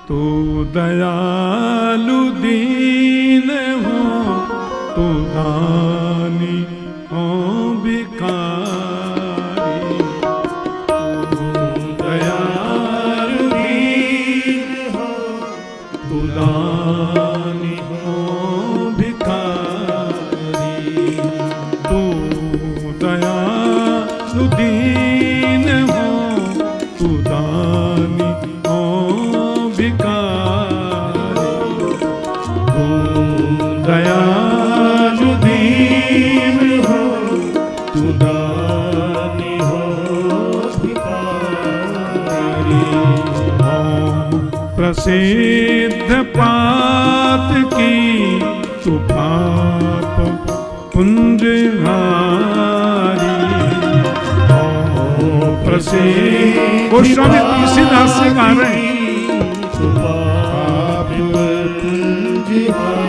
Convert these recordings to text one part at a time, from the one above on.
तू दयालु दीन हो, तू दानी हो भिखारी। तू दयालु दीन हो, तू दानी हो भिखारी। तू दयालु दीन हो, तू दानी हो भिखारी। तू दयालु दीन हो, तू दानी हो भिखारी। प्रसिद्ध पात की तू पाप पुंजहारी। प्रसिद्ध गोस्वामी तुलसीदास से गा रहे हैं। तू पाप पुंजहारी,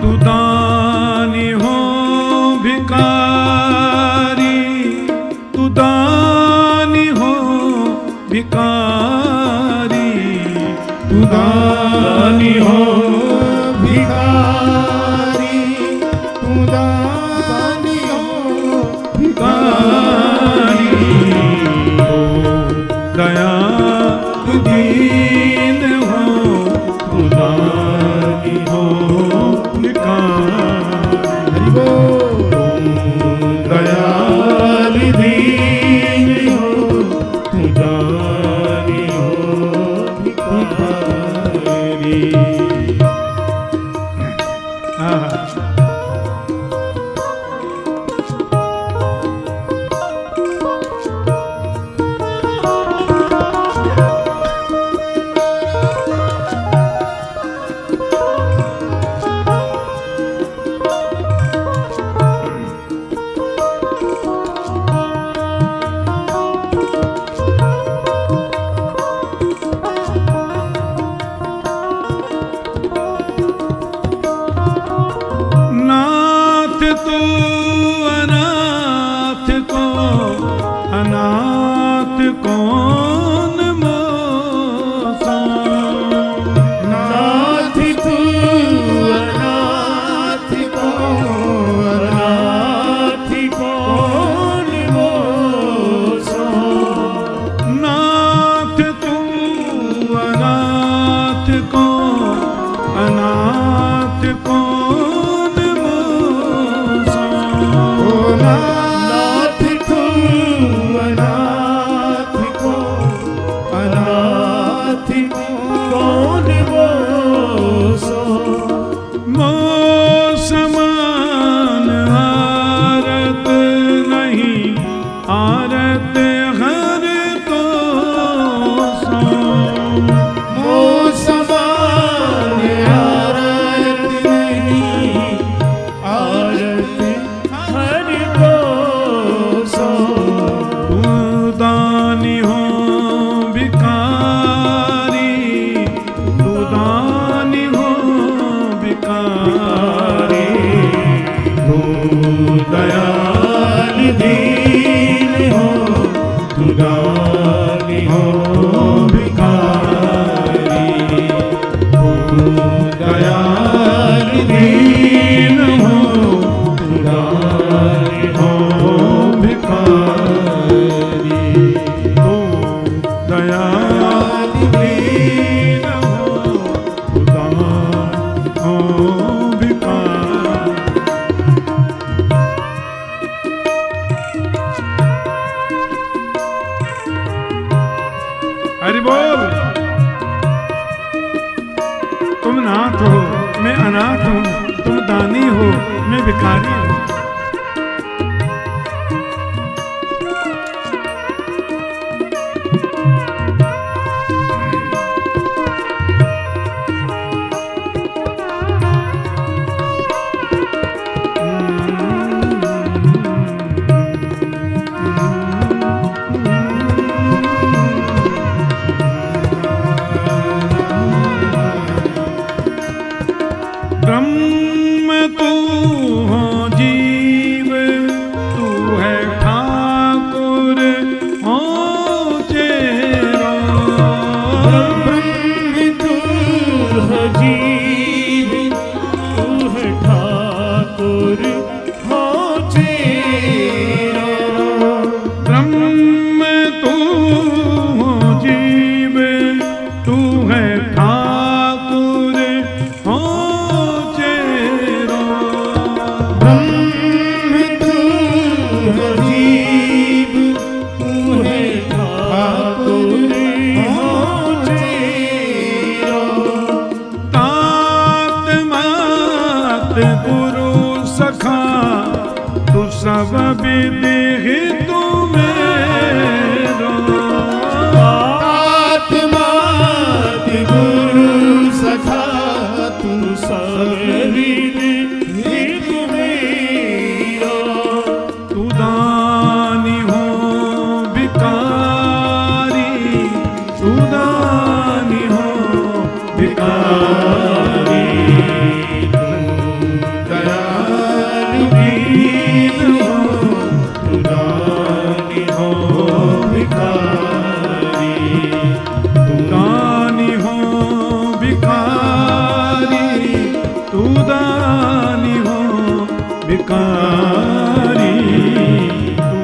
तू दानी हो भिखारी। तू दानी हो भिखारी। तू दानी हो भिखारी। तू दानी हो भिखारी। तो दयालु दीन हो, तू दानी हो भिखारी। दयालु दीन हो, तू दानी हो भिखारी। नाथ तो अनाथ को अनाथ कौन मोसा। नाथ तू अनाथ को अनाथ कौन मोसा। नाथ तू अनाथ को अनाथ कौन मोसा। नाथ तू अनाथ को अनाथ कौन मोसा। मोसमान आरत नहीं, आरत हर तो सो। मोसमान आरत नहीं, आरत हर को सो। तू दानी हो भिखारी। तू दानी हो भिखारी। तू दयालु दीन हो, तू दानी हो भिखारी। तू दयालु दीन हो, तू दानी हो भिखारी। तू दयालु दीन हो, तू दानी हो भिखारी। हरि बोल। तुम नाथ हो, मैं अनाथ हूँ। तुम दानी हो, मैं भिखारी हूँ। ब्रह्म तू हो जी सब विधि तुम्हें आत्मा गुरु सखा तू सब विधि तुम्हें तू दानी हो भिकारी तू दानी हो भिकारी दयालु दीन हो तू दानी हो भिखारी तू दानी हो भिकारी तू दानी हो भिकारी तू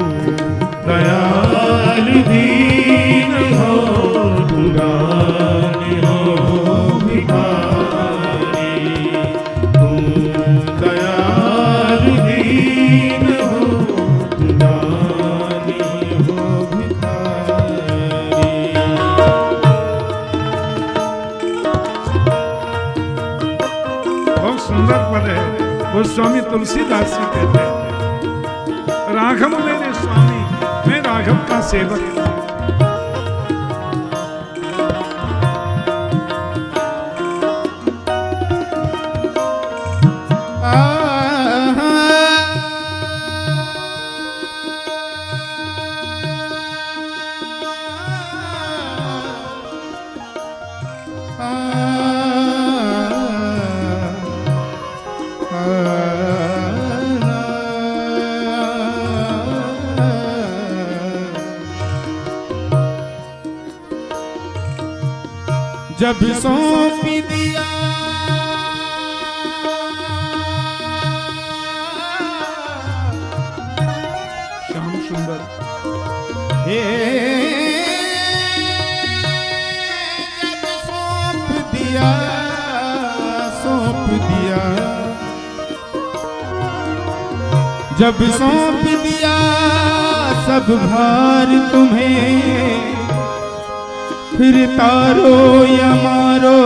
दयालु दीन हो तू दानी हो भिखारी तू दयालु दीन हो तू दानी हो भिखारी। बहुत सुंदर पद है। वो स्वामी तुलसीदास जी कहते हैं राघव मेरे स्वामी मैं राघव का सेवक हूं। जब सौंप दिया श्याम सुंदर हे जब सौंप दिया जब सौंप दिया सब भार तुम्हें फिर तारो या मारो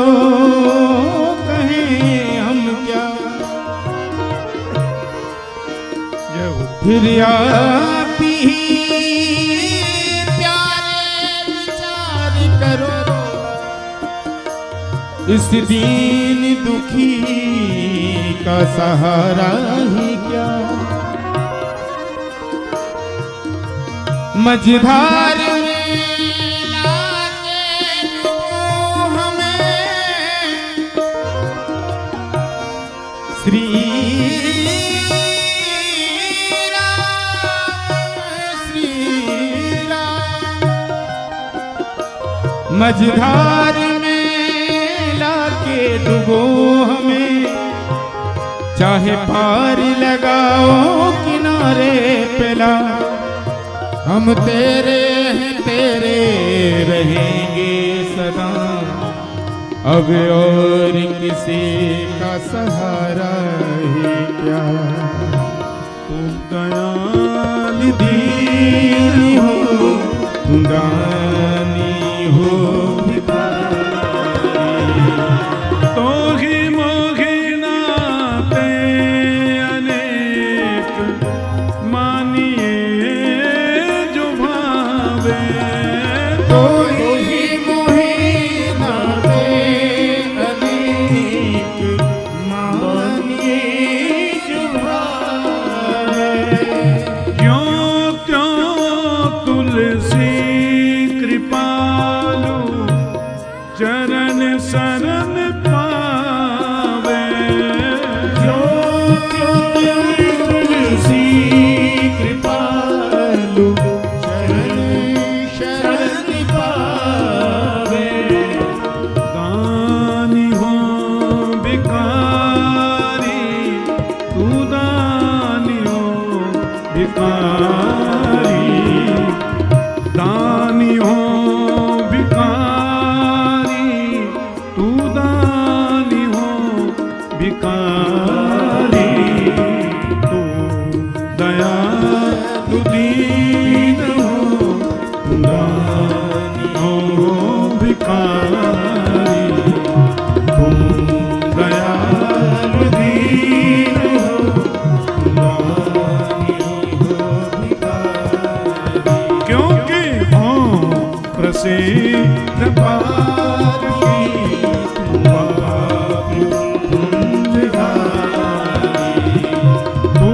कहें हम क्या जय हो फिर आप ही प्यारे विचार करो इस दीन दुखी का सहारा ही क्या मझधार श्री राम मझधार में लाके डुबो हमें चाहे पार लगाओ किनारे पेला हम तेरे हैं तेरे रहेंगे सदा अब और किसी का सहारा ही क्या तुम दयाल दीन हो तू दानी हो भिखारी तो ही मोहिनाते अनेक मानिए जो भावे तो ही मोहिनाते अनेक मानिए जो भावे क्यों क्यों तुलसी कृपालु चरण शरण पावे तुलसी कृपालु शरण शरण पावे दानी हो भिकारी तू दानी हो भिकारी दानी हो भिकारी तू दानी हो भिकारी तू दयालु दीन हो तू दानी हो भिकारी तू दयालु दीन हो तू दानी हो पार की तुम बाप तुझधारी तू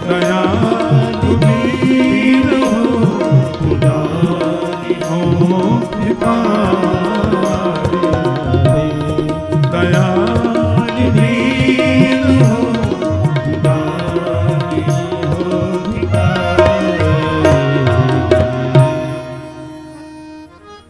दयालु दीन हो खुदा हो पिता